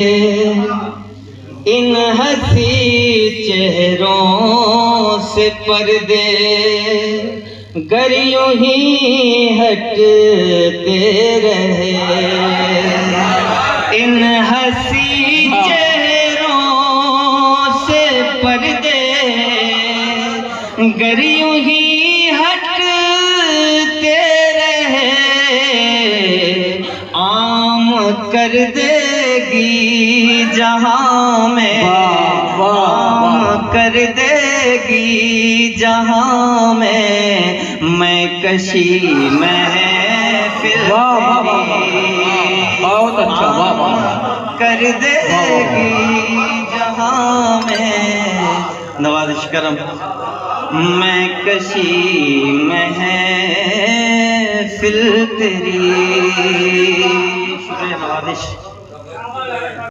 इन हंसी चेहरों से पर्दे गर यूं ही हटते रहे। इन हंसी चेहरों से पर्दे गर यूं ही हटते रहे। आम कर देगी जहां में, आम कर देगी जहां में मैं कशी महफिल बहुत अच्छा, वाह वाह कर देगी जहां में। नवाज़िश करम मैं कशी महफिल तेरी। शुक्रिया नवाज़िश।